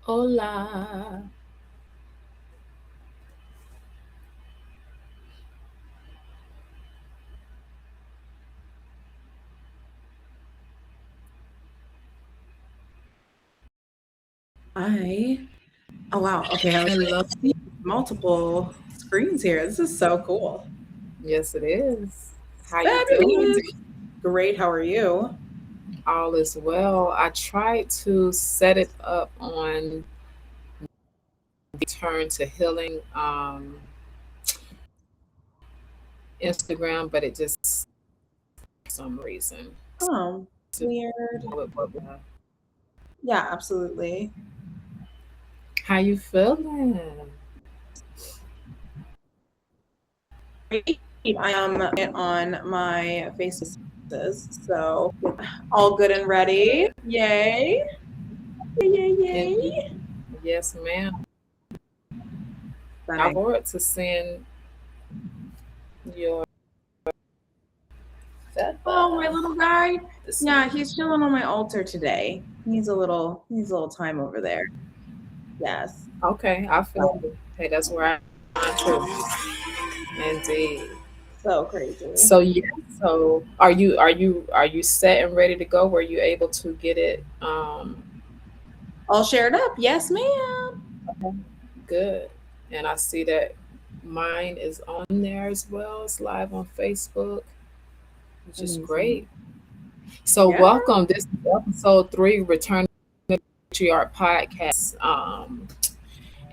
Hola. I Oh wow. Okay, I I love see multiple screens here. This is so cool. Yes, it is. How you doing? Fabulous. Great. How are you? All is well. I tried to set it up on Turn to Healing Instagram, but it just for some reason. Oh, So, weird. Yeah, absolutely. how you feeling? Great. I am on my faces, so all good and ready. Yay. Yay, yay, And yay. yes, ma'am. I Stunning. wanted to send your Oh, my feather. little guy. This Yeah, he's chilling on my altar today. He needs a little time over there. Yes. okay, I feel you. Hey, that's where I'm too. Indeed. So crazy. So yeah, so are you set and ready to go? Were you able to get it? All shared up. Yes, ma'am. Okay, good. And I see that mine is on there as well. It's live on Facebook, which is Amazing. great. So Yeah. welcome. This is episode 3, Return to Matriarch podcast.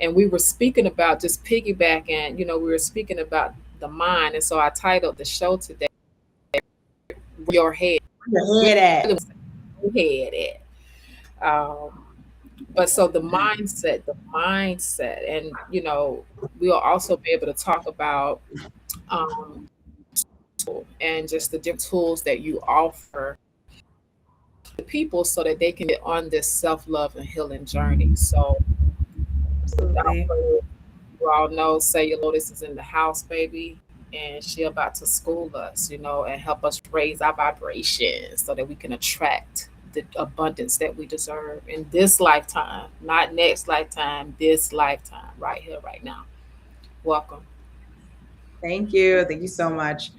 And we were speaking about just piggybacking. We were speaking about the mind, and so I titled the show today "Your Head." Your Really, head at. head at. But so the mindset, and we'll also be able to talk about um, and just the different tools that you offer to people so that they can get on this self-love and healing journey. So without Absolutely. further, you all know Cellulotis is in the house, baby, and she about to school us, and help us raise our vibrations so that we can attract the abundance that we deserve in this lifetime, not next lifetime, this lifetime, right here, right now. Welcome. Thank you. Thank you so much.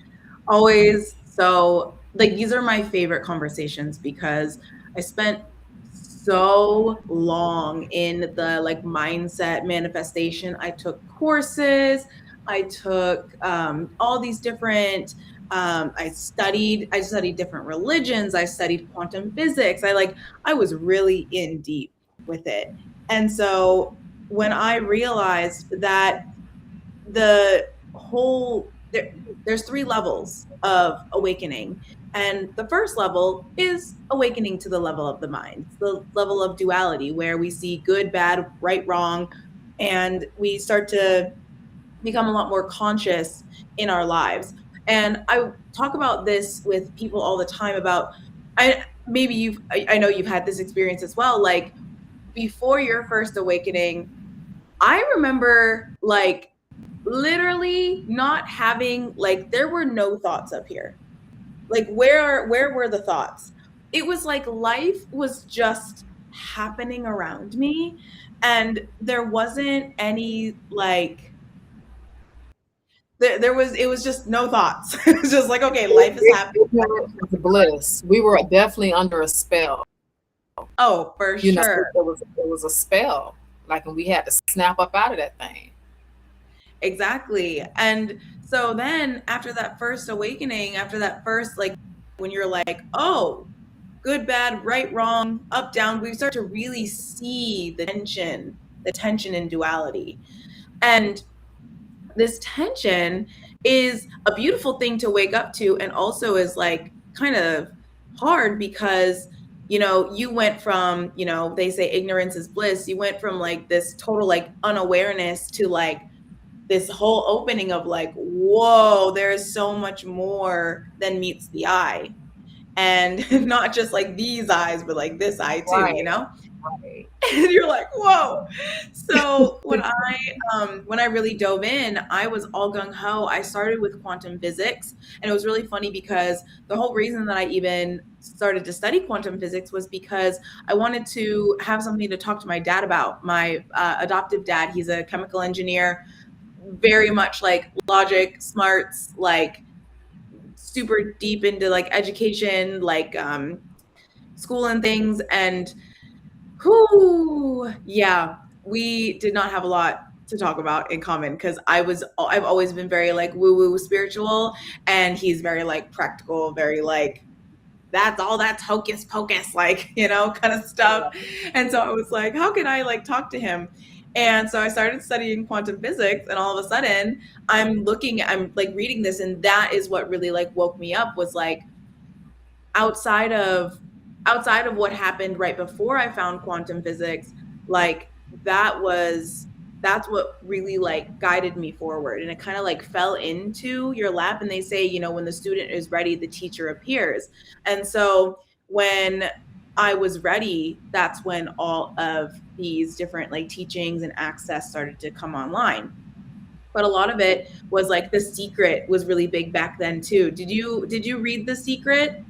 Always so like these are my favorite conversations because I spent so long in the like mindset manifestation. I took courses, I took all these different I studied different religions, I studied quantum physics. I was really in deep with it. And so when I realized that the there's 3 levels of awakening, and the first level is awakening to the level of the mind, the level of duality where we see good, bad, right, wrong, and we start to become a lot more conscious in our lives. And I talk about this with people all the time about I know you've had this experience as well, like before your first awakening. I remember like literally not having, like, there were no thoughts up here. Like where were the thoughts? It was like life was just happening around me, and there wasn't any like there was it was just no thoughts. It was just like, okay, life is happening. It was bliss. We were definitely under a spell. Oh, for sure. It was a spell. Like, and we had to snap up out of that thing. Exactly. And so then after that first awakening, after that first, like, when you're like, oh, good, bad, right, wrong, up, down, we start to really see the tension in duality. And this tension is a beautiful thing to wake up to, and also is like kind of hard because you went from, they say ignorance is bliss. You went from like this total like unawareness to like this whole opening of like, whoa, there is so much more than meets the eye. and not just like these eyes, but like this eye too, Right. you know? Right. And you're like, whoa. So when I really dove in, I was all gung ho. I started with quantum physics, and it was really funny because the whole reason that I even started to study quantum physics was because I wanted to have something to talk to my dad about. My adoptive dad, he's a chemical engineer, very much like logic, smarts, like super deep into like education, like school and things. And whoo, yeah, we did not have a lot to talk about in common because I've always been very like woo woo spiritual, and he's very like practical, very like that's hocus pocus, like, you know, kind of stuff. And so I was like, how can I like talk to him? And so I started studying quantum physics, and all of a sudden I'm like reading this, and that is what really like woke me up, was like outside of outside of what happened right before I found quantum physics, like that was that's what really like guided me forward. And it kind of like fell into your lap, and they say, you know, when the student is ready, the teacher appears. And so when I was ready, that's when all of these different like teachings and access started to come online. But a lot of it was like The Secret was really big back then too. Did you read The Secret?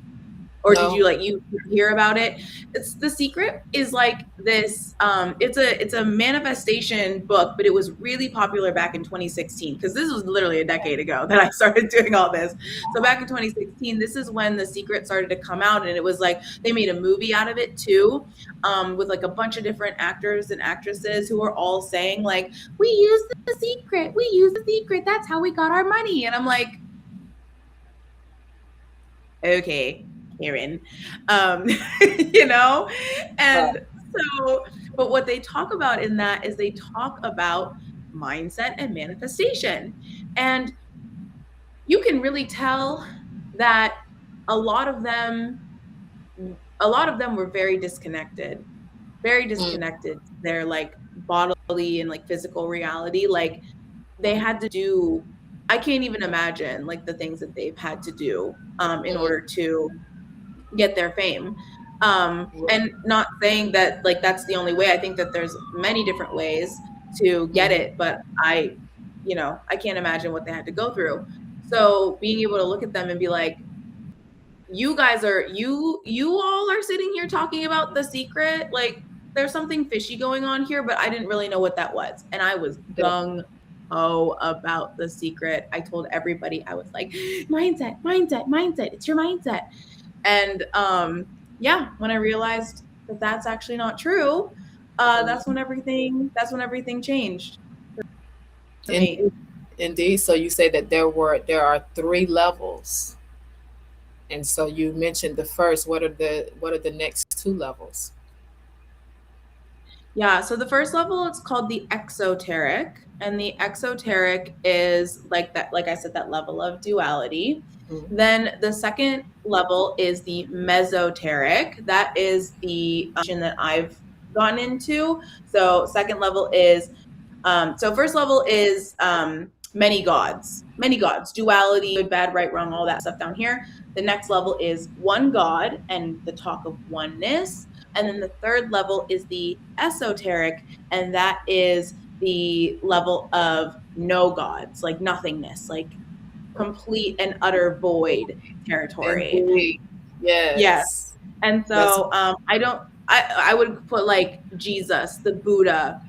Or did No. you like you hear about it? It's The Secret is like this it's a manifestation book, but it was really popular back in 2016, because this was literally a decade ago that I started doing all this. So back in 2016, this is when The Secret started to come out, and it was like they made a movie out of it too, with like a bunch of different actors and actresses who were all saying like, we use The Secret, we use The Secret, that's how we got our money. And I'm like, okay, Karen. Um, you know? Right. And so, but what they talk about in that is they talk about mindset and manifestation. And you can really tell that a lot of them a lot of them were very Mm. disconnected to their like bodily and like physical reality. Like they had to do, I can't even imagine like the things that they've had to do in Mm. order to get their fame. And Yeah. not saying that like that's the only way. I think that there's many different ways to get Mhm. it, but I can't imagine what they had to go through. So being able to look at them and be like, you all are sitting here talking about The Secret, like there's something fishy going on here, but I didn't really know what that was. And I was gung ho about The Secret. I told everybody, I was like, mindset, mindset, mindset, it's your mindset. And yeah, when I realized that that's actually not true, that's when everything changed for me. Indeed. Indeed. So you say that there are three levels, and so you mentioned the first. What are the next two levels? Yeah, so the first level, it's called the exoteric, and the exoteric is like that, like I said, that level of duality. Mhm. Then the second level is the mesoteric. That is the that I've gone into. So second level is so first level is many gods, duality, good, bad, right, wrong, all that stuff down here. The next level is one God and the talk of oneness. And then the third level is the esoteric, and that is the level of no gods, like nothingness, like complete and utter void territory. Indeed. Yes. Yes. And That's so I don't I would put like Jesus, the Buddha,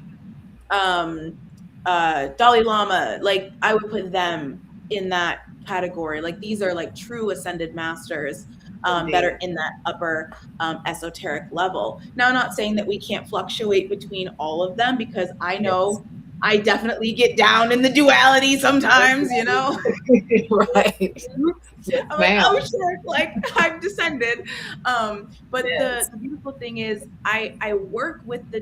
um Dalai Lama, like I would put them in that category. Like these are like true ascended masters that are indeed. in that upper esoteric level. Now, I'm not saying that we can't fluctuate between all of them, because I Yes. know I definitely get down in the duality sometimes, you know. Right. Yes, I'm like, oh ma'am. shit, like I've descended. But the Yes. the beautiful thing is I work with the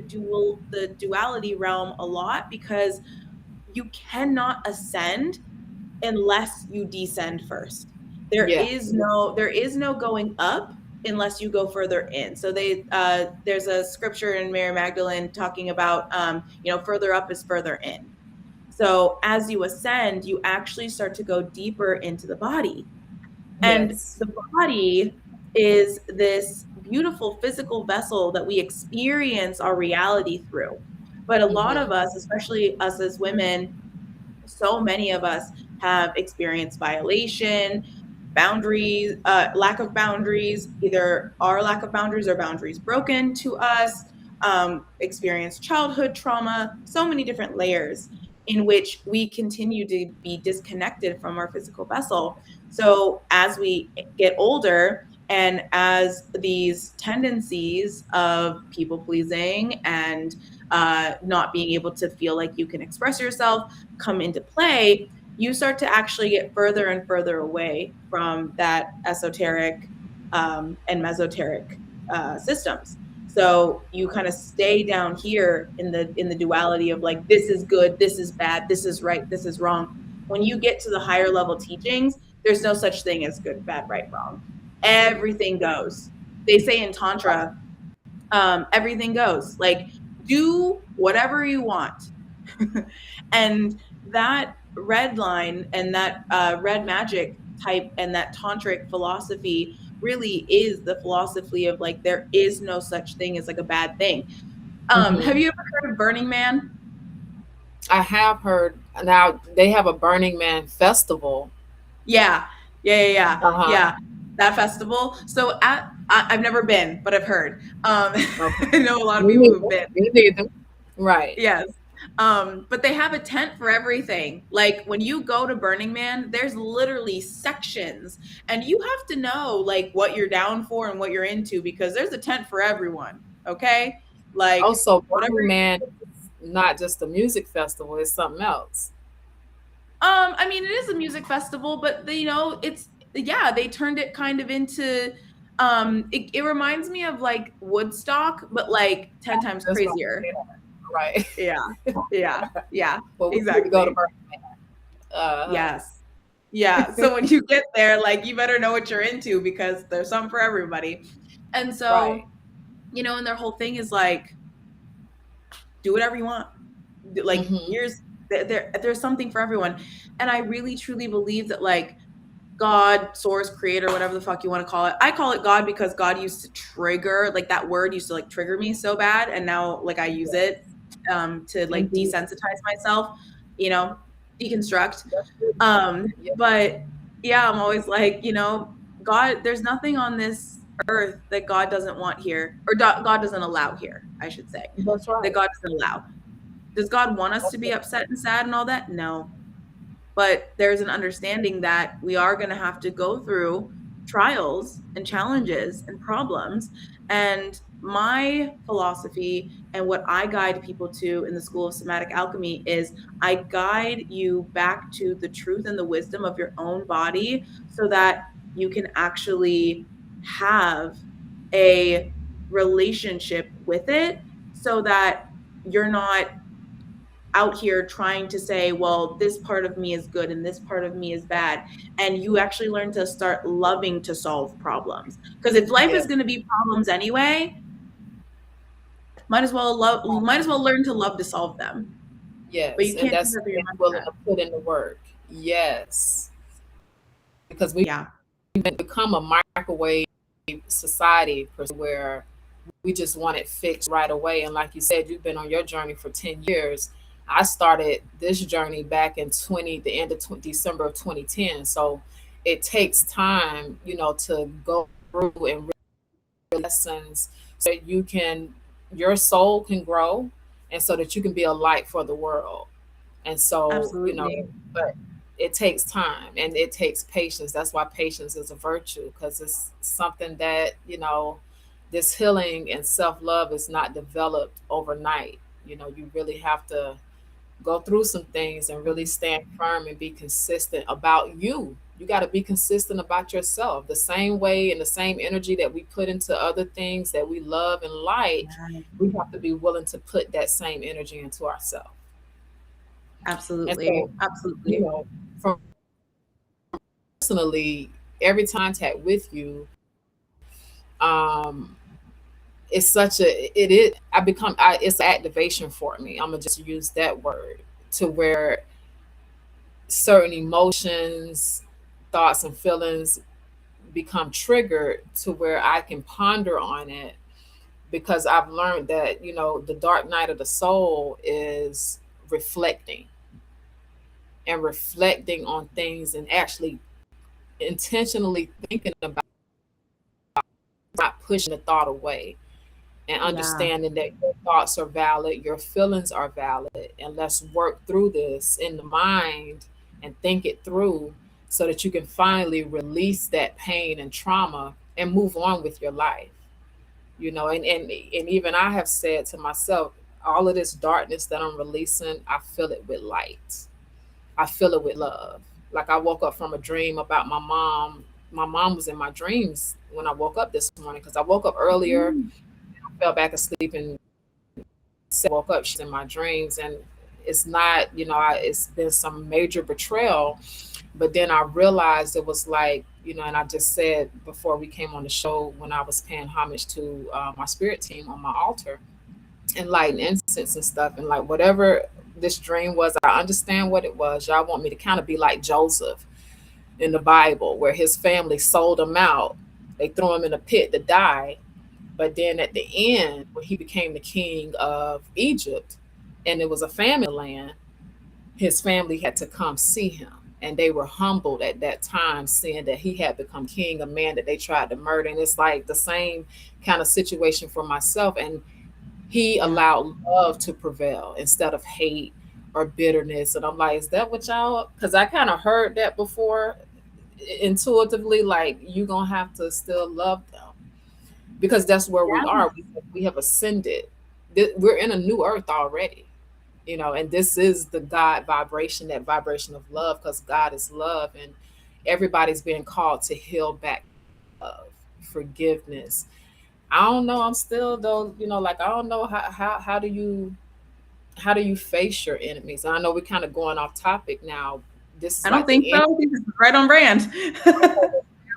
duality realm a lot, because you cannot ascend unless you descend first. Yeah. There is no going up unless you go further in. So there's a scripture in Mary Magdalene talking about further up is further in. So as you ascend, you actually start to go deeper into the body. And Yes. the body is this beautiful physical vessel that we experience our reality through. But a lot of Mm-hmm. us, especially us as women, so many of us have experienced violation, boundaries, lack of boundaries, either our lack of boundaries or boundaries broken to us, experienced childhood trauma, so many different layers in which we continue to be disconnected from our physical vessel. So as we get older, and as these tendencies of people pleasing and not being able to feel like you can express yourself come into play, you start to actually get further and further away from that esoteric and mesoteric systems. So you kind of stay down here in the duality of like, this is good, this is bad, this is right, this is wrong. When you get to the higher level teachings, there's no such thing as good, bad, right, wrong. Everything goes. They say in tantra, everything goes. Like, do whatever you want. And that red line and that red magic type and that tantric philosophy really is the philosophy of like, there is no such thing as like a bad thing. Have Mm-hmm. you ever heard of Burning Man? I have heard. Now they have a Burning Man festival. Yeah, Uh-huh. yeah. That festival. So I've never been, but I've heard. Okay. I know a lot of Me people who've neither. been. Me neither. Right. Yes. But they have a tent for everything. Like when you go to Burning Man, there's literally sections, and you have to know like what you're down for and what you're into because there's a tent for everyone. Okay, like Also, whatever. Burning Man is not just a music festival; it's something else. I mean, it is a music festival, but they, it's yeah, they turned it kind of into. It reminds me of like Woodstock, but like 10 times That's what I'm crazier. saying. Right. Yeah, yeah, But we need to go to exactly. Burning Man. Yes. Yeah. So when you get there, like you better know what you're into because there's something for everybody. And Right. so, and their whole thing is like, do whatever you want. Like Mm-hmm. there's something for everyone. And I really truly believe that like God, source, creator, whatever the fuck you want to call it. I call it God because God used to trigger, like that word used to like trigger me so bad. And now like I use it to like Indeed. desensitize myself, you know, deconstruct. That's beautiful. Yeah. But yeah, I'm always like, God, there's nothing on this earth that God doesn't want here, or God doesn't allow here, I should say, That's that right. God doesn't allow. Does God want us That's to be it. upset and sad and all that? No. But there's an understanding that we are going to have to go through trials and challenges and problems. And my philosophy and what I guide people to in the School of Somatic Alchemy is I guide you back to the truth and the wisdom of your own body so that you can actually have a relationship with it so that you're not out here trying to say, well, this part of me is good and this part of me is bad. And you actually learn to start loving to solve problems. Because if life Yeah. is going to be problems anyway, might as well learn to love to solve them. But you Yes. And can't do that's that through your being willing mindset. to put in the work. Yes. Because we Yeah, become a microwave society where we just want it fixed right away. And like you said, you've been on your journey for 10 years. I started this journey back in the end of December of 2010. So it takes time, to go through and read lessons so that your soul can grow and so that you can be a light for the world. And so, absolutely. but it takes time and it takes patience. That's why patience is a virtue, because it's something that, this healing and self love is not developed overnight. You really have to go through some things and really stand firm and be consistent about you. You got to be consistent about yourself. The same way and the same energy that we put into other things that we love and like, Yeah, we have to be willing to put that same energy into ourselves. And so, absolutely. you Absolutely. know, from personally, every time I contact with you, um, it's such a it is I become it's activation for me. I'm gonna just use that word to where certain emotions, thoughts, and feelings become triggered to where I can ponder on it, because I've learned that, the dark night of the soul is reflecting, and reflecting on things, and actually intentionally thinking about, not pushing the thought away, and Yeah. understanding that your thoughts are valid, your feelings are valid, and let's work through this in the mind and think it through, so that you can finally release that pain and trauma and move on with your life. And even I have said to myself, all of this darkness that I'm releasing, I fill it with light. I fill it with love. Like, I woke up from a dream about my mom. My mom was in my dreams when I woke up this morning, because I woke up earlier, Mm. fell back asleep, and woke up, she's in my dreams. And it's not, it's been some major betrayal. But then I realized it was like, and I just said before we came on the show, when I was paying homage to my spirit team on my altar and lighting incense and stuff, and like, whatever this dream was, I understand what it was. Y'all want me to kind of be like Joseph in the Bible, where his family sold him out. They threw him in a pit to die. But then at the end, when he became the king of Egypt, and it was a famine land, his family had to come see him. And they were humbled at that time, seeing that he had become king, a man that they tried to murder. And it's like the same kind of situation for myself. And he Yeah. allowed love to prevail instead of hate or bitterness. And I'm like, is that what y'all? Because I kind of heard that before intuitively, like, you gonna have to still love them, because that's where we Yeah. are. We have ascended. We're in a new earth already, and this is the God vibration, that vibration of love, because God is love, and everybody's being called to heal back love, forgiveness. I don't know. I'm still though, like, I don't know how do you face your enemies. And I know we're kind of going off topic now. This is I don't like think the end so. This is right on brand.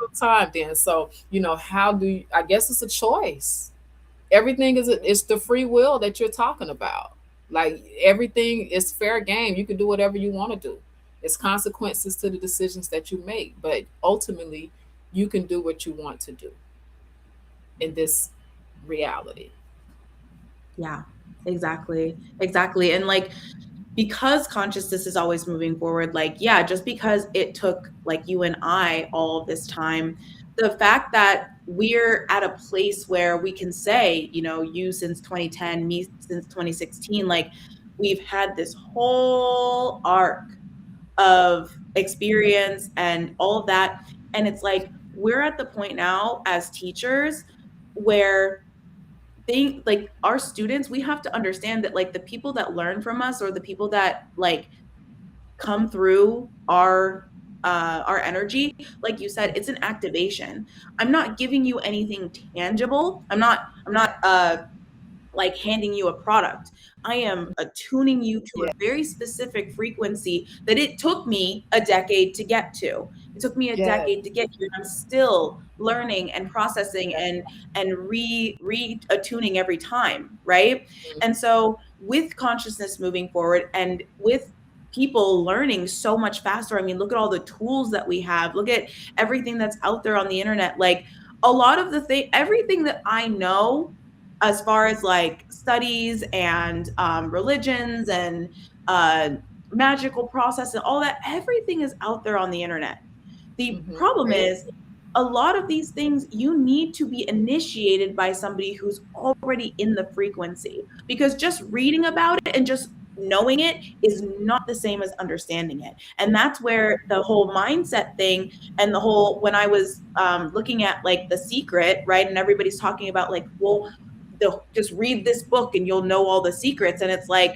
of time then. So, how do you, I guess it's a choice. Everything it's the free will that you're talking about. Like, everything is fair game. You can do whatever you want to do. It's consequences to the decisions that you make, but ultimately you can do what you want to do in this reality. Yeah, exactly. Exactly. And like, because consciousness is always moving forward, like, yeah, just because it took like you and I all of this time, the fact that we're at a place where we can say, you since 2010, me since 2016, like, we've had this whole arc of experience and all of that. And it's like, we're at the point now as teachers where like our students, we have to understand that like the people that learn from us, or the people that like come through our energy, like you said, it's an activation. I'm not giving you anything tangible. I'm not like handing you a product. I am attuning you to a Yeah. very specific frequency that it took me a decade to get to. It took me a Yeah. decade to get here. I'm still learning and processing and re attuning every time, right? And so with consciousness moving forward, and with people learning so much faster, I mean, look at all the tools that we have. Look at everything that's out there on the internet. Like, a lot of the thing, everything that I know as far as like studies and religions and uh, magical process and all that, everything is out there on the internet. The problem Right. is, a lot of these things you need to be initiated by somebody who's already in the frequency, because just reading about it and just knowing it is not the same as understanding it. And that's where the whole mindset thing, and the whole, when I was looking at like The Secret, right, and everybody's talking about like, well, they'll just read this book and you'll know all the secrets, and it's like,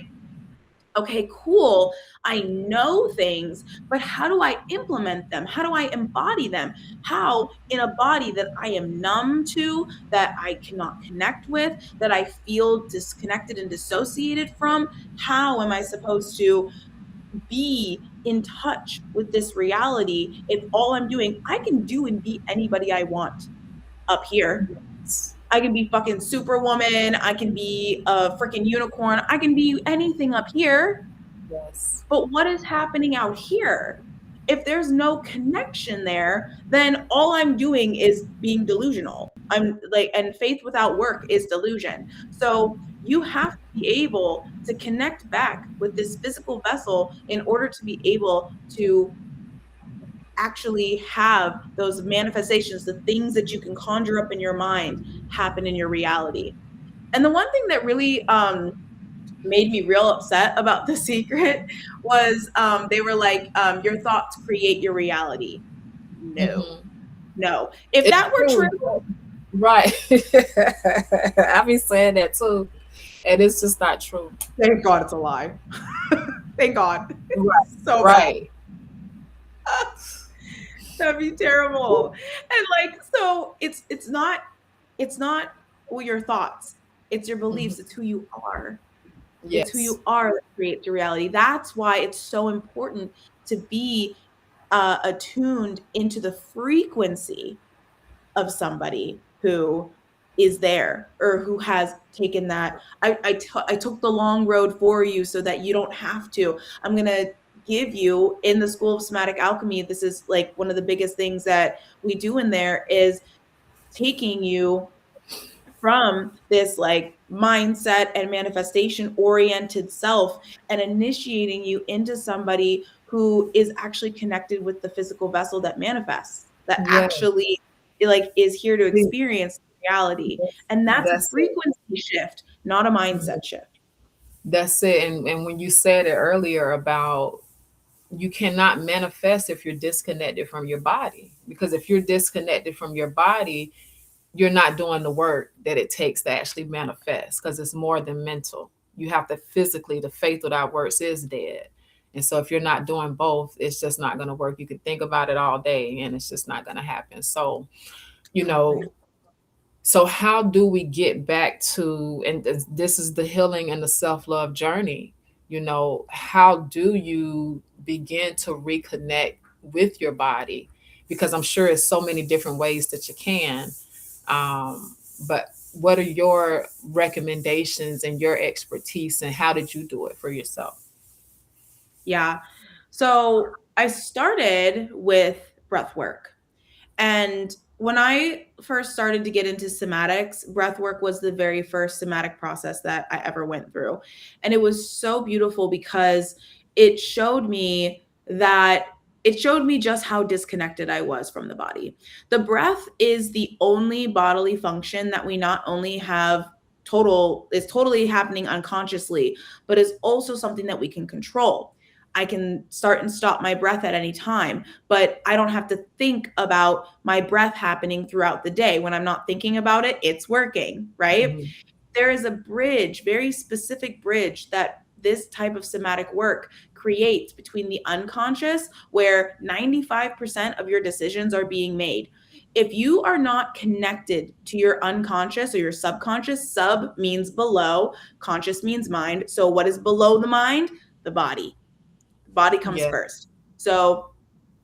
okay, cool, I know things, but how do I implement them? How do I embody them? How, in a body that I am numb to, that I cannot connect with, that I feel disconnected and dissociated from, how am I supposed to be in touch with this reality if all I'm doing, I can do and be anybody I want up here. Yes. I can be fucking superwoman. I can be a freaking unicorn. I can be anything up here. Yes. But what is happening out here? If there's no connection there, then all I'm doing is being delusional. I'm like, and faith without work is delusion. So you have to be able to connect back with this physical vessel in order to be able to actually have those manifestations, the things that you can conjure up in your mind happen in your reality. And the one thing that really made me real upset about The Secret was they were like, your thoughts create your reality. No, Hmm. no. If It's that were true, true. Right. I be saying that too. And it's just not true. thank God it's a lie. Thank God. Right. So bad. Right. That'd be terrible. And like, so it's not well, your thoughts. It's your Hmm. beliefs. It's who you are. It's who Yes. you are that creates your reality. That's why it's so important to be attuned into the frequency of somebody who is there or who has taken that. I took the long road for you so that you don't have to. I'm going to give you in the School of Somatic Alchemy. This is like one of the biggest things that we do in there is taking you from this like mindset and manifestation oriented self and initiating you into somebody who is actually connected with the physical vessel that manifests, that Yeah. actually like is here to experience reality. And that's a That's it. frequency shift, not a Mhm. mindset shift. That's it. And when you said it earlier about you cannot manifest if you're disconnected from your body, because if you're disconnected from your body, you're not doing the work that it takes to actually manifest, because it's more than mental. You have to physically, the faith without works is dead. And so if you're not doing both, it's just not going to work. You can think about it all day and it's just not going to happen. So, you know, Exactly. so how do we get back to, and this is the healing and the self-love journey, how do you begin to reconnect with your body? Because I'm sure it's so many different ways that you can. But what are your recommendations and your expertise, and how did you do it for yourself? Yeah. So I started with breath work. And when I first started to get into somatics, breath work was the very first somatic process that I ever went through. And it was so beautiful because it showed me that it showed me just how disconnected I was from the body. The breath is the only bodily function that we not only have is totally happening unconsciously, but is also something that we can control. I can start and stop my breath at any time, but I don't have to think about my breath happening throughout the day. When I'm not thinking about it, it's working, right? Mhm. There is a bridge, very specific bridge that this type of somatic work creates between the unconscious, where 95% of your decisions are being made. If you are not connected to your unconscious or your subconscious, sub means below, conscious means mind. So, what is below the mind? The body. The body comes Yes. first. So,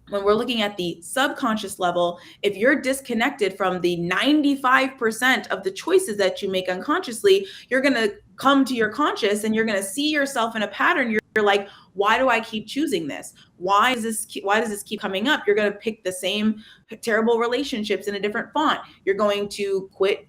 when we're looking at the subconscious level, if you're disconnected from the 95% of the choices that you make unconsciously, you're going to come to your conscious and you're going to see yourself in a pattern. You're like, why do I keep choosing this? Why does this keep coming up? You're going to pick the same terrible relationships in a different font. You're going to quit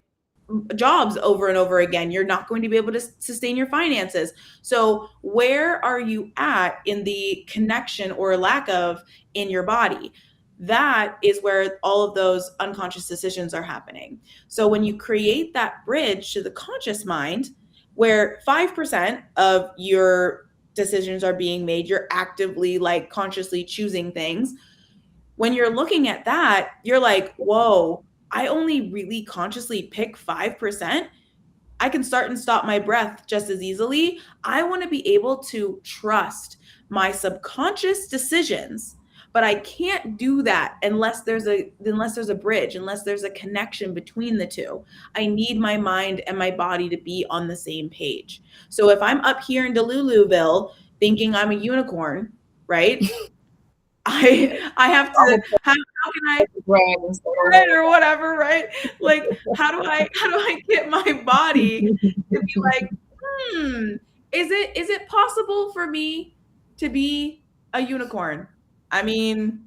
jobs over and over again. You're not going to be able to sustain your finances. So, where are you at in the connection or lack of in your body? That is where all of those unconscious decisions are happening. So, when you create that bridge to the conscious mind, where 5% of your decisions are being made, you're actively like consciously choosing things. When you're looking at that, you're like, whoa, I only really consciously pick 5%. I can start and stop my breath just as easily. I want to be able to trust my subconscious decisions, but I can't do that unless there's a bridge, unless there's a connection between the two. I need my mind and my body to be on the same page. So if I'm up here in Deluluville thinking I'm a unicorn, right? I have I'm to gonna put how can I the brand and say, right or whatever, right? Like how do I get my body to be like, hmm, is it possible for me to be a unicorn? I mean,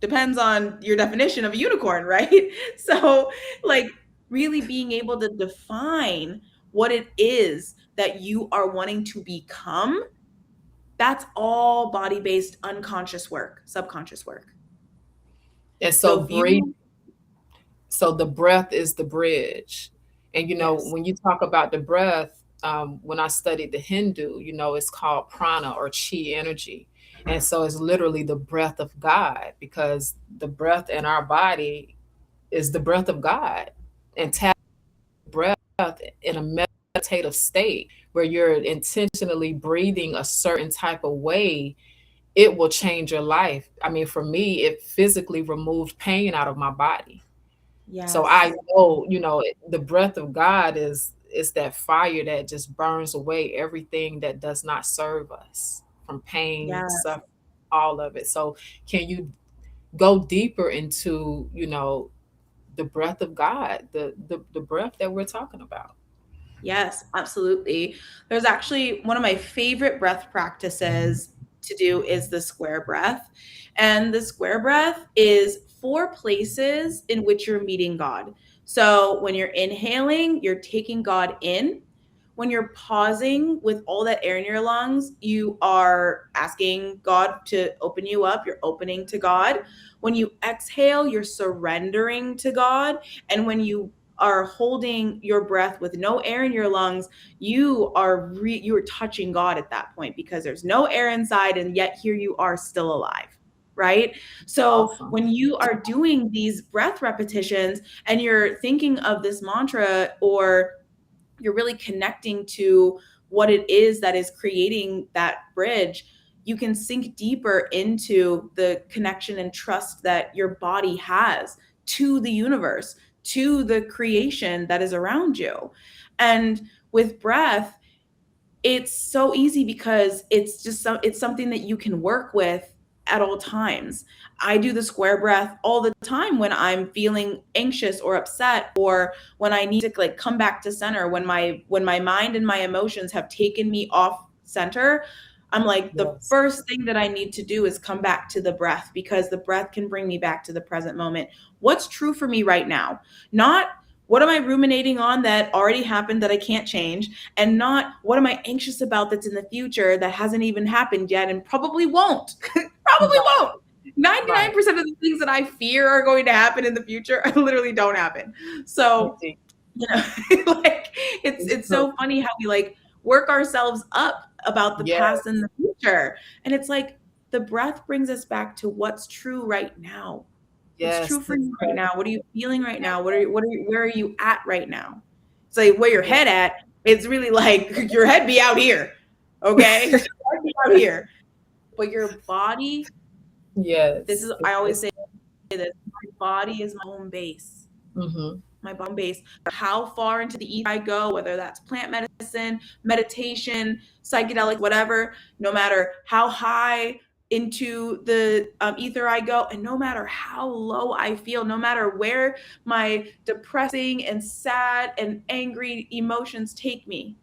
depends on your definition of a unicorn, right? So, like, really being able to define what it is that you are wanting to become, that's all body based unconscious work, subconscious work. And So, so if breathe. you, So the breath is the bridge. And yes, when you talk about the breath, when I studied the Hindu, it's called prana or chi energy. And so it's literally the breath of God, because the breath in our body is the breath of God. And tap breath in a meditative state where you're intentionally breathing a certain type of way, it will change your life. I mean, for me, it physically removed pain out of my body. So I yes, know, the breath of God is that fire that just burns away everything that does not serve us, from pain, yes. suffering, all of it. So can you go deeper into, the breath of God, the breath that we're talking about? Yes, absolutely. There's actually one of my favorite breath practices to do is the square breath. And the square breath is four places in which you're meeting God. So when you're inhaling, you're taking God in. When you're pausing with all that air in your lungs, you are asking God to open you up. You're opening to God. When you exhale, you're surrendering to God. And when you are holding your breath with no air in your lungs, you are touching God at that point, because there's no air inside and yet here you are still alive, right? So Awesome. when you are doing these breath repetitions and you're thinking of this mantra, or you're really connecting to what it is that is creating that bridge, you can sink deeper into the connection and trust that your body has to the universe, to the creation that is around you. And with breath, it's so easy because it's something that you can work with at all times. I do the square breath all the time when I'm feeling anxious or upset, or when I need to like come back to center, when my mind and my emotions have taken me off center. I'm like, the Yes. first thing that I need to do is come back to the breath, because the breath can bring me back to the present moment. What's true for me right now? Not what am I ruminating on that already happened that I can't change, and not what am I anxious about that's in the future that hasn't even happened yet and probably won't. Probably Right. won't. 99% Right. of the things that I fear are going to happen in the future literally don't happen. So, Indeed. you know, like It's it's true. so funny how we like work ourselves up about the Yes. past and the future. And it's like the breath brings us back to what's true right now. What's Yes. true for This you right now? What are you feeling right now? Where are you at right now? It's like where your yes. head at. It's really like your head be out here. Okay? Your head be out here. But your body, this Yes. is I always say this, my body is my home base. Mm-hmm. My bone base. How far into the ether I go, whether that's plant medicine, meditation, psychedelic, whatever, no matter how high into the ether I go, and no matter how low I feel, no matter where my depressing and sad and angry emotions take me,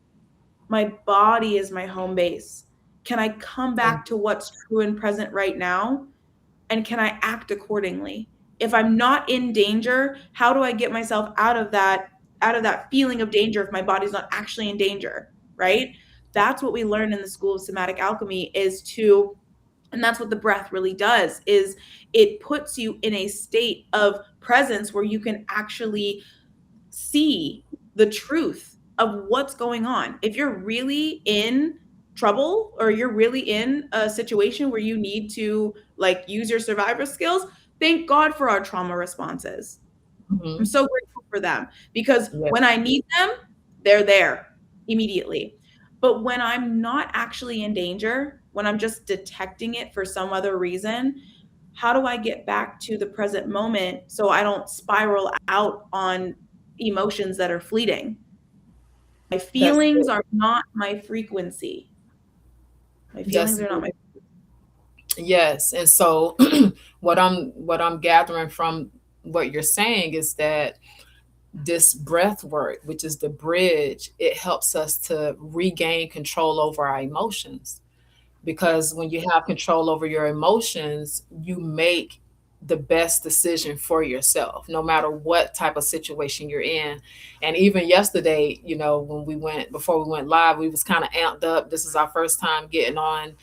my body is my home base. Can I come And back to what's true and present right now? And can I act accordingly? If I'm not in danger, how do I get myself out of that feeling of danger if my body's not actually in danger, right? That's what we learn in the school of somatic alchemy, is to, and that's what the breath really does, is it puts you in a state of presence where you can actually see the truth of what's going on. If you're really in trouble, or you're really in a situation where you need to like use your survivor skills, thank God for our trauma responses. I'm mm-hmm. so grateful for them, because Yes. when I need them, they're there immediately. But when I'm not actually in danger, when I'm just detecting it for some other reason, how do I get back to the present moment so I don't spiral out on emotions that are fleeting? My That's feelings it. are not my frequency. My That's feelings are not my. Yes. And so what I'm gathering from what you're saying is that this breath work, which is the bridge, it helps us to regain control over our emotions. because when you have control over your emotions, you make the best decision for yourself, no matter what type of situation you're in. And even yesterday, when before we went live, we was kind of amped up. This is our first time getting on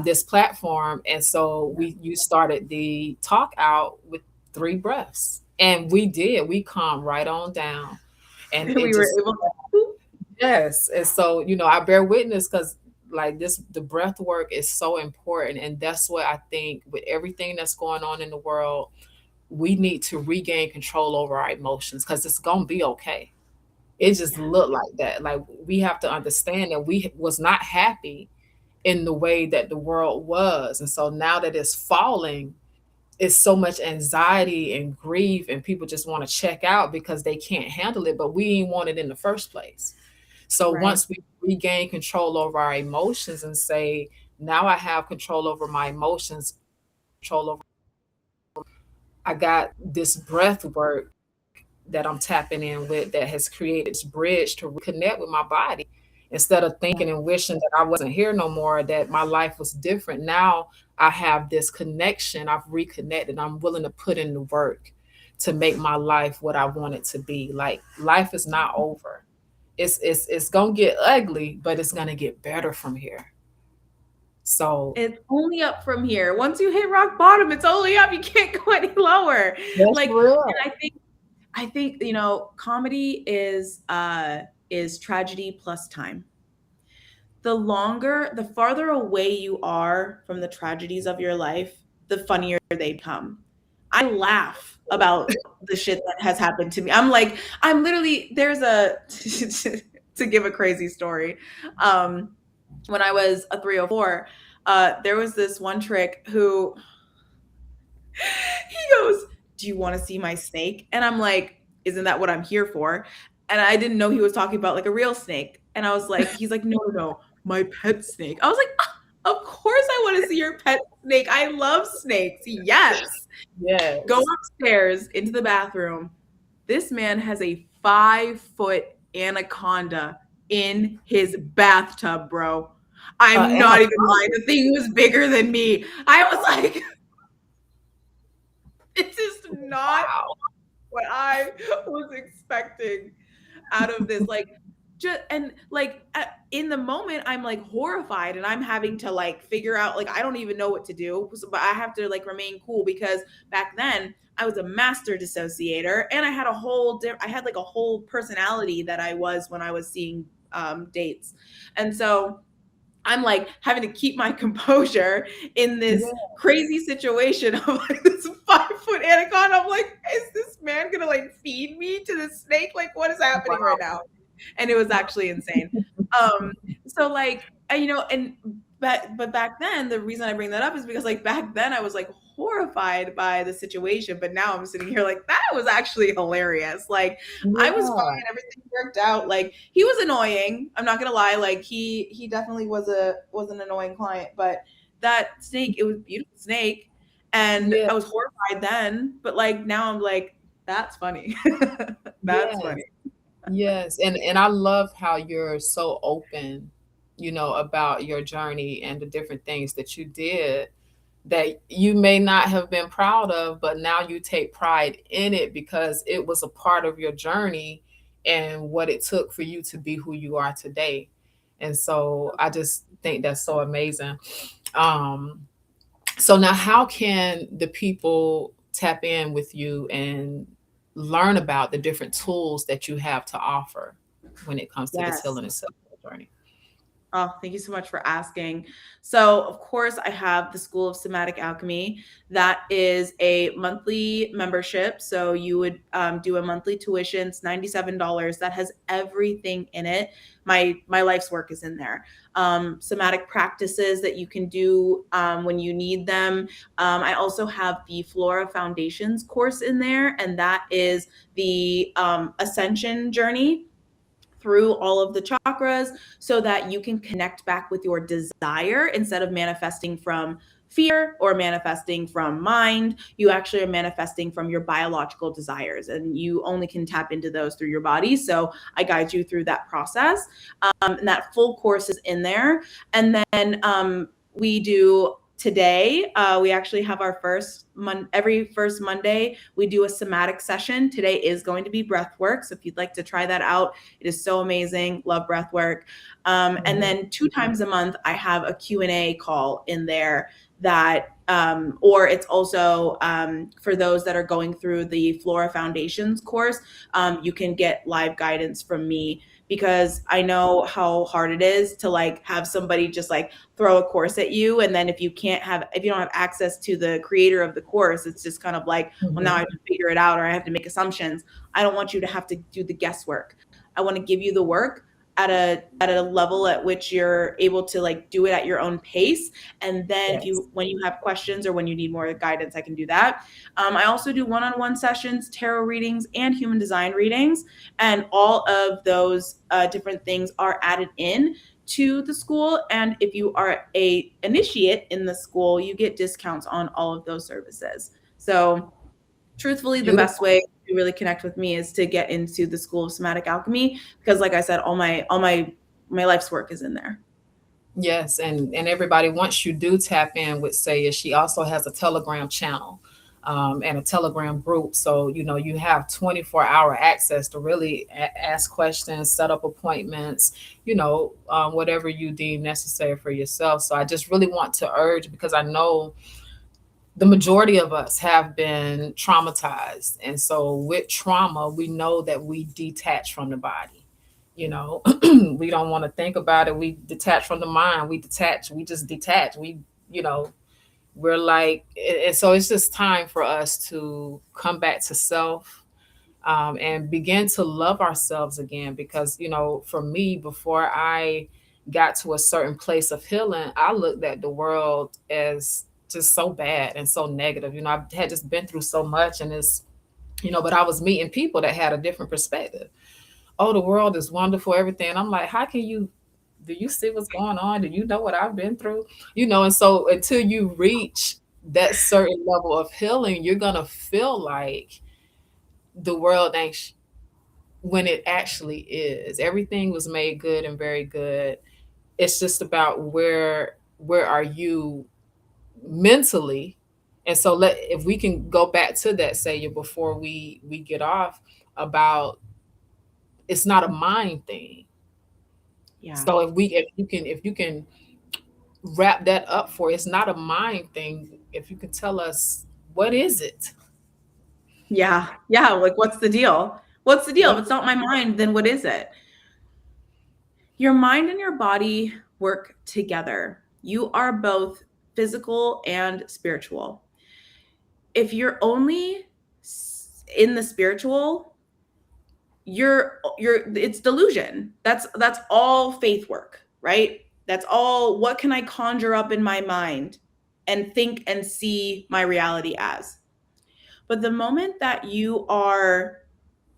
this platform. And so you started the talk out with 3 breaths. And we calmed right on down. And it We were just, able to. yes. And so, I bear witness because like the breath work is so important. And that's what I think with everything that's going on in the world, we need to regain control over our emotions because it's going to be okay. It just Yeah. looked like that. Like we have to understand that we was not happy in the way that the world was. And so now that it's falling, it's so much anxiety and grief, and people just want to check out because they can't handle it, but we didn't want it in the first place. So Right. once we regain control over our emotions and say, now I have control over my emotions, control over, I got this breath work that I'm tapping in with that has created this bridge to reconnect with my body. Instead of Yeah. thinking and wishing that I wasn't here no more, that my life was different. Now I have this connection. I've reconnected. I'm willing to put in the work to make my life what I want it to be. Like life is not over. It's gonna get ugly, but it's gonna get better from here. So It's only up from here. Once you hit rock bottom, it's only up. You can't go any lower. that's Like, real. and I think comedy is tragedy plus time. The farther away you are from the tragedies of your life, the funnier they become. I laugh about the shit that has happened to me. I'm literally, there's a, to give a crazy story. Um, when I was a 304, there was this one trick who, he goes, "Do you want to see my snake?" And I'm like, "Isn't that what I'm here for?" And I didn't know he was talking about like a real snake. And I was like, he's like, "No, no, no, my pet snake." I was like, "Ah, of course I want to see your pet snake. I love snakes. Yes." Go Yes. upstairs into the bathroom. This man has a 5-foot anaconda in his bathtub, bro. I'm not even Anaconda. lying. The thing was bigger than me. I was like, this is not Wow. what I was expecting out of this. Like, just and like in the moment, I'm like horrified, and I'm having to like figure out like I don't even know what to do, but I have to like remain cool because back then I was a master dissociator, and I had like a whole personality that I was when I was seeing dates, and so I'm like having to keep my composure in this Yeah. crazy situation of like this 5-foot anaconda. I'm like, is this man gonna like feed me to this snake? Like, what is happening right Wow. now? And it was actually insane. Um, so like, and but back then, the reason I bring that up is because like back then I was like horrified by the situation, but now I'm sitting here like that was actually hilarious. Like I was Yeah. fine, everything worked out. Like he was annoying. I'm not gonna lie. Like he definitely was an annoying client, but that snake, it was a beautiful snake, and Yeah. I was horrified then. But like now I'm like, that's funny. That's Yes. funny. Yes. And I love how you're so open, about your journey and the different things that you did that you may not have been proud of, but now you take pride in it because it was a part of your journey and what it took for you to be who you are today. And so I just think that's so amazing. Um, so now how can the people tap in with you and learn about the different tools that you have to offer when it comes to this Yes. healing and self journey? Oh, thank you so much for asking. So, of course, I have the School of Somatic Alchemy. That is a monthly membership. So, you would do a monthly tuition. It's $97. That has everything in it. My life's work is in there. Somatic practices that you can do when you need them. I also have the Flora Foundations course in there, and that is the ascension journey through all of the chakras so that you can connect back with your desire instead of manifesting from fear or manifesting from mind. You actually are manifesting from your biological desires, and you only can tap into those through your body. So I guide you through that process, and that full course is in there. And then we do today. We actually have our every first Monday, we do a somatic session. Today is going to be breath work. So if you'd like to try that out, it is so amazing. Love breath work. And Mhm. then 2 times a month, I have a Q&A call in there that, or it's also for those that are going through the Flora Foundations course, you can get live guidance from me, because I know how hard it is to like have somebody just like throw a course at you, and then if you don't have access to the creator of the course, it's just kind of like, well, now I Mhm. have to figure it out, or I have to make assumptions. I don't want you to have to do the guesswork. I want to give you the work at a level at which you're able to like do it at your own pace. And then if Yes. you when you have questions or when you need more guidance, I can do that. I also do one-on-one sessions, tarot readings, and human design readings, and all of those different things are added in to the school. And if you are a initiate in the school, you get discounts on all of those services. So truthfully, the best Beautiful. way to really connect with me is to get into the School of Somatic Alchemy, because like I said, all my life's work is in there. Yes, and everybody, once you do tap in with Saya, she also has a Telegram channel, and a Telegram group. So you have 24-hour access to really ask questions, set up appointments, whatever you deem necessary for yourself. So I just really want to urge, because I know the majority of us have been traumatized, and so with trauma, we know that we detach from the body. you know we don't want to think about it. We detach from the mind. We just detach. You know we're like, and so it's just time for us to come back to self, and begin to love ourselves again. Because for me, before I got to a certain place of healing, I looked at the world as just so bad and so negative. I had just been through so much, and but I was meeting people that had a different perspective. Oh, the world is wonderful, everything. And I'm like, how can you? Do you see what's going on? Do you know what I've been through? And so until you reach that certain level of healing, you're gonna feel like the world ain't when it actually is. Everything was made good and very good. It's just about where are you mentally. And so if we can go back to that, say, before we get off, about, it's not a mind thing. Yeah. So if you can wrap that up, for it's not a mind thing. If you can tell us, what is it? Yeah. Yeah. Like, what's the deal? What's the deal? If What? it's not my mind, then what is it? Your mind and your body work together. You are both physical and spiritual. If you're only in the spiritual, you're it's delusion. That's all faith work, right? That's all, what can I conjure up in my mind and think and see my reality as. But the moment that you are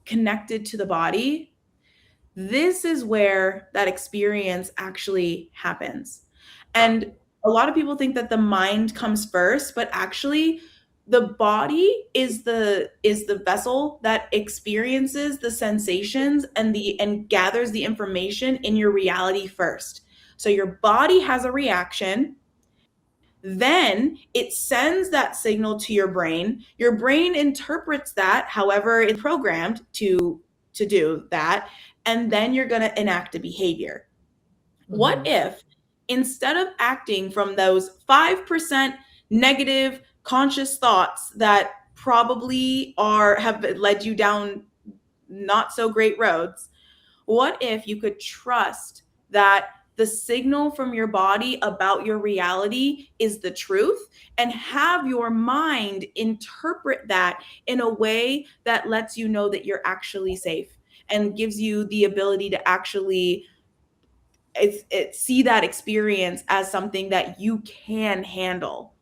connected to the body, this is where that experience actually happens. And a lot of people think that the mind comes first, but actually the body is the vessel that experiences the sensations and gathers the information in your reality first. So your body has a reaction, then it sends that signal to your brain. Your brain interprets that however it's programmed to do that, and then you're going to enact a behavior. What Hmm. if, instead of acting from those 5% negative conscious thoughts that probably have led you down not so great roads, what if you could trust that the signal from your body about your reality is the truth, and have your mind interpret that in a way that lets you know that you're actually safe and gives you the ability to actually see that experience as something that you can handle?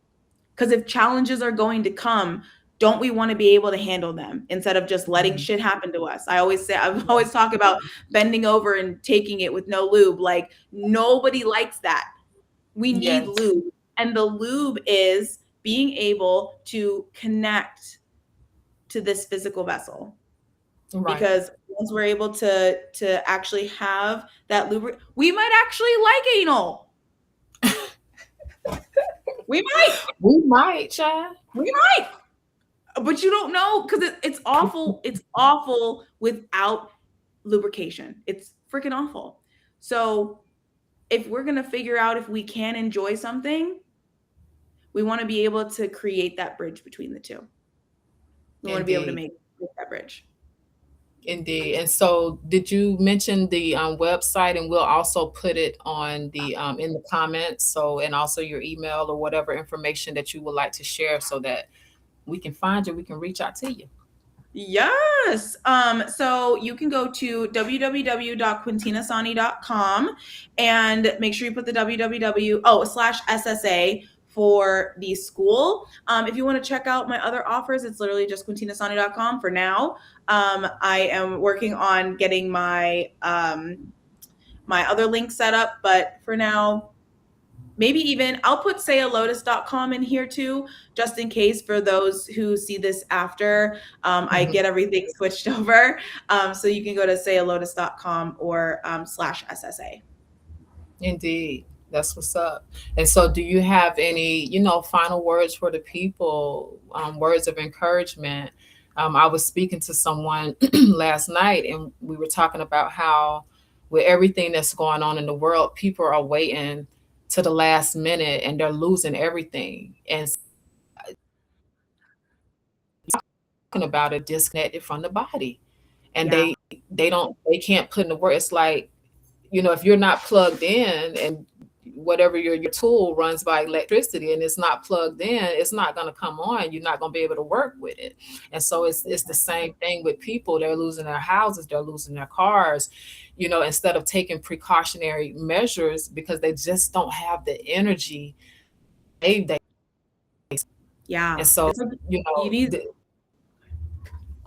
Because if challenges are going to come, don't we want to be able to handle them instead of just letting Hmm. shit happen to us? I've always talk about bending over and taking it with no lube. Like, nobody likes that. We need Yes. lube. And the lube is being able to connect to this physical vessel. Right. Because once we're able to actually have that lube, we might actually like anal. We might. We might, child. We might. But you don't know because it's awful. It's awful without lubrication. It's freaking awful. So if we're going to figure out if we can enjoy something, we want to be able to create that bridge between the two. We want to be able to Indeed. make that bridge. Indeed. And so did you mention the website, and we'll also put it on the in the comments, so, and also your email or whatever information that you would like to share so that we can find you, we can reach out to you. Yes. So you can go to www.quintinasani.com and make sure you put the /SSA for the school. If you want to check out my other offers, it's literally just quintinasani.com for now. I am working on getting my my other link set up, but for now, maybe even I'll put sayalotus.com in here too, just in case for those who see this after I get everything switched over. So you can go to sayalotus.com or /SSA. Indeed. That's what's up. And so do you have any, final words for the people, words of encouragement? I was speaking to someone last night, and we were talking about how with everything that's going on in the world, people are waiting to the last minute and they're losing everything. And talking about it disconnected from the body. And Yeah, they can't put in the work. It's like, if you're not plugged in, and whatever your tool runs by electricity and it's not plugged in, it's not going to come on. You're not going to be able to work with it. And so it's the same thing with people. They're losing their houses, they're losing their cars, instead of taking precautionary measures because they just don't have the energy. They yeah. And so, It's like you you know, need.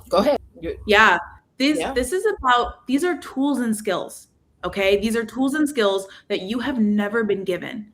go ahead. Yeah, Yeah. this is about, these are tools and skills. Okay, these are tools and skills that you have never been given.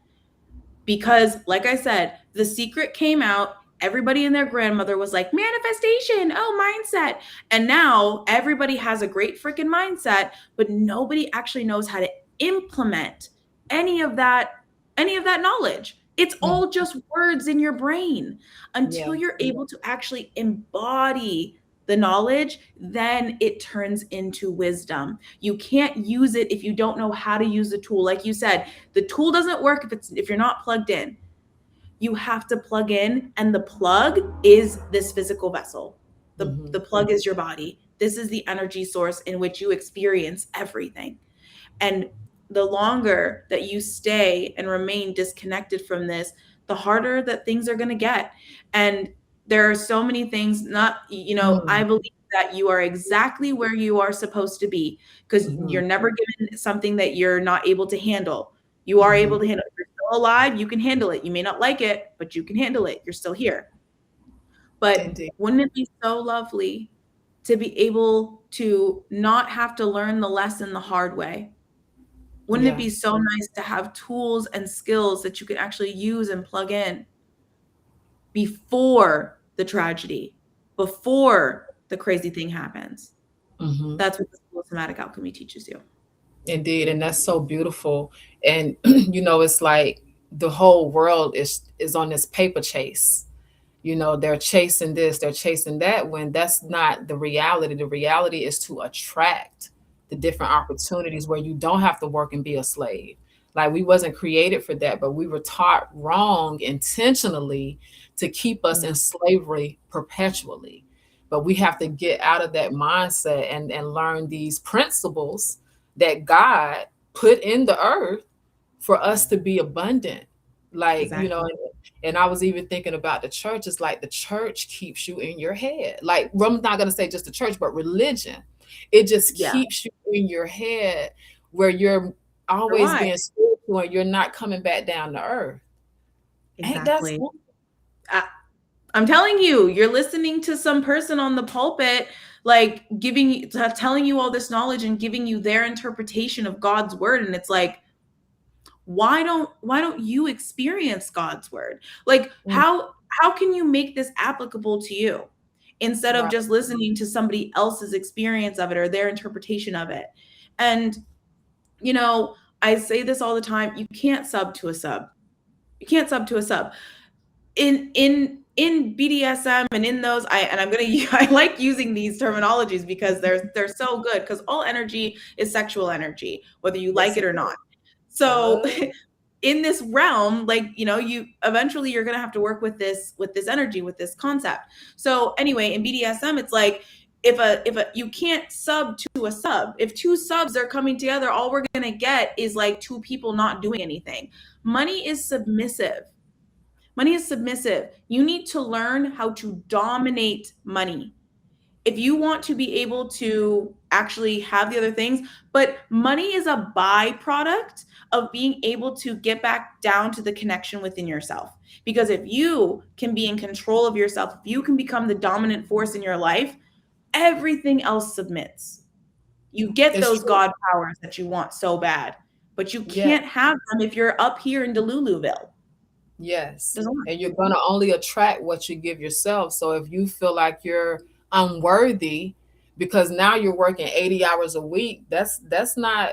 Because like I said, The Secret came out, everybody and their grandmother was like, manifestation, oh, mindset. And now everybody has a great freaking mindset, but nobody actually knows how to implement any of that knowledge. It's Mhm. all just words in your brain. Until Yeah. you're able to actually embody the knowledge, then it turns into wisdom. You can't use it if you don't know how to use the tool. Like you said, the tool doesn't work if you're not plugged in. You have to plug in, and the plug is this physical vessel. Hmm. The plug is your body. This is the energy source in which you experience everything. And the longer that you stay and remain disconnected from this, the harder that things are going to get. And there are so many things, not, I believe that you are exactly where you are supposed to be, because Hmm. you're never given something that you're not able to handle. You are able Hmm. to handle it. If you're still alive, you can handle it. You may not like it, but you can handle it. You're still here. But Indeed. wouldn't it be so lovely to be able to not have to learn the lesson the hard way? Wouldn't it Yeah. be so nice to have tools and skills that you can actually use and plug in before the tragedy, before the crazy thing happens? Hmm. That's what the school of somatic alchemy teaches you. Indeed, and that's so beautiful. And it's like the whole world is on this paper chase. They're chasing this, they're chasing that, when that's not the reality. The reality is to attract the different opportunities where you don't have to work and be a slave. Like, we wasn't created for that, but we were taught wrong intentionally to keep us Yeah, in slavery perpetually. But we have to get out of that mindset and learn these principles that God put in the earth for us to be abundant. Like, exactly. and I was even thinking about the church. It's like the church keeps you in your head. Like, well, I'm not going to say just the church, but religion. It just Yeah, keeps you in your head where you're always why? being spiritual and you're not coming back down to earth. Ain't that Exactly. something? I, I'm telling you, you're listening to some person on the pulpit, like telling you all this knowledge and giving you their interpretation of God's word. And it's like, why don't you experience God's word? Like, Mm, how can you make this applicable to you instead of right. just listening to somebody else's experience of it or their interpretation of it? And I say this all the time, you can't sub to a sub. You can't sub to a sub. in BDSM and in those, I'm gonna I like using these terminologies because they're so good, because all energy is sexual energy, whether you like Yes, it it or is. not. So What? in this realm, like, you eventually you're gonna have to work with this energy, with this concept. So anyway, in BDSM, it's like, if a you can't sub to a sub. If two subs are coming together, all we're gonna get is like two people not doing anything. Money is submissive. Money is submissive. You need to learn how to dominate money if you want to be able to actually have the other things. But money is a byproduct of being able to get back down to the connection within yourself. Because if you can be in control of yourself, if you can become the dominant force in your life, everything else submits. You get It's those true. God powers that you want so bad, but you Yeah. can't have them if you're up here in Deluluville. Yes. Doesn't work. And you're going to only attract what you give yourself. So if you feel like you're unworthy because now you're working 80 hours a week, that's not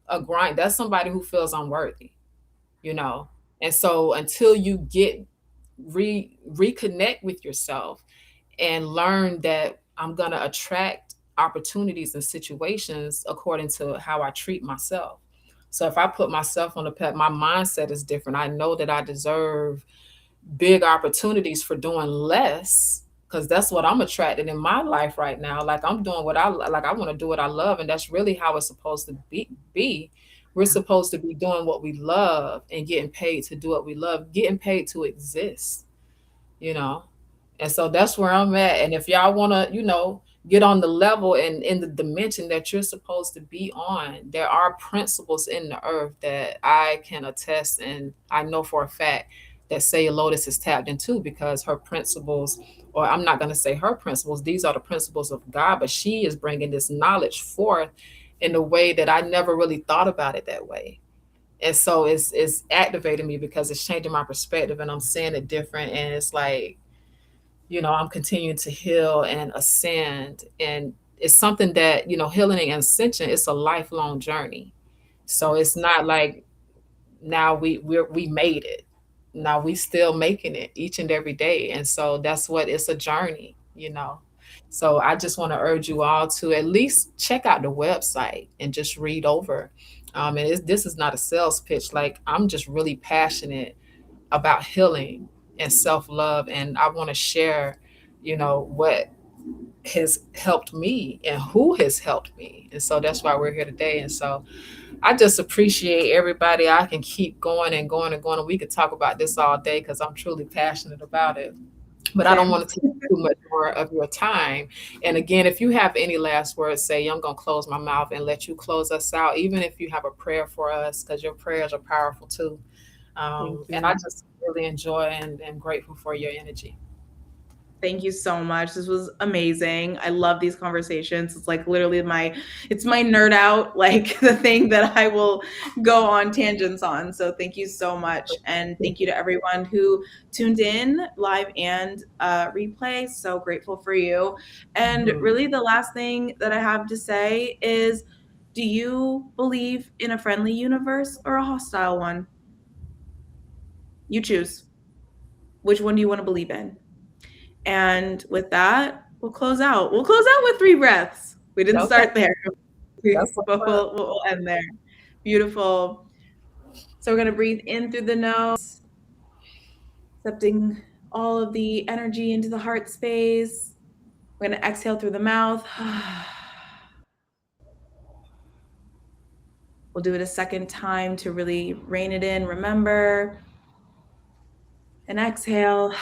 a grind. That's somebody who feels unworthy, you know. And so until you get reconnect with yourself and learn that I'm going to attract opportunities and situations according to how I treat myself. So if I put myself on the path, my mindset is different. I know that I deserve big opportunities for doing less because that's what I'm attracted in my life right now. Like I'm doing what like. I want to do what I love, and that's really how it's supposed to be. We're supposed to be doing what we love and getting paid to do what we love, getting paid to exist, you know. And so that's where I'm at. And if y'all want to, get on the level and in the dimension that you're supposed to be on, there are principles in the earth that I can attest, and I know for a fact that Say Lotus is tapped into, because her principles, or I'm not going to say her principles, these are the principles of God, but she is bringing this knowledge forth in a way that I never really thought about it that way. And so it's activating me because it's changing my perspective and I'm seeing it different. And it's like, I'm continuing to heal and ascend. And it's something that, healing and ascension, it's a lifelong journey. So it's not like now we made it. Now we still making it each and every day. And so that's what it's a journey. So I just want to urge you all to at least check out the website and just read over. And this is not a sales pitch. Like, I'm just really passionate about healing and self-love, and I want to share what has helped me and who has helped me. And so that's why we're here today. And so I just appreciate everybody. I can keep going and going and going, and we could talk about this all day because I'm truly passionate about it. But I don't Same. want to take too much more of your time. And again, if you have any last words, say, I'm going to close my mouth and let you close us out, even if you have a prayer for us, because your prayers are powerful too. Thank And I you. just really enjoy and am grateful for your energy. Thank you so much. This was amazing. I love these conversations. It's like literally it's my nerd out, like the thing that I will go on tangents on. So thank you so much. And thank you to everyone who tuned in live and replay. So grateful for you. And Mhm. really, the last thing that I have to say is, do you believe in a friendly universe or a hostile one? You choose. Which one do you want to believe in? And with that, we'll close out. We'll close out with 3 breaths. We didn't Okay, start there, that's what's but up. we'll end there. Beautiful. So we're going to breathe in through the nose, accepting all of the energy into the heart space. We're going to exhale through the mouth. We'll do it a second time to really rein it in. Remember, and exhale.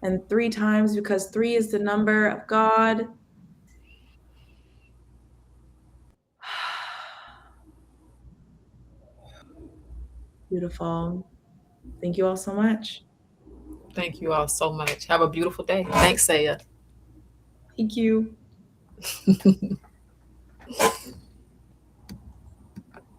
And 3 times, because 3 is the number of God. Beautiful. Thank you all so much. Thank you all so much. Have a beautiful day. Thanks, Saya. Thank you.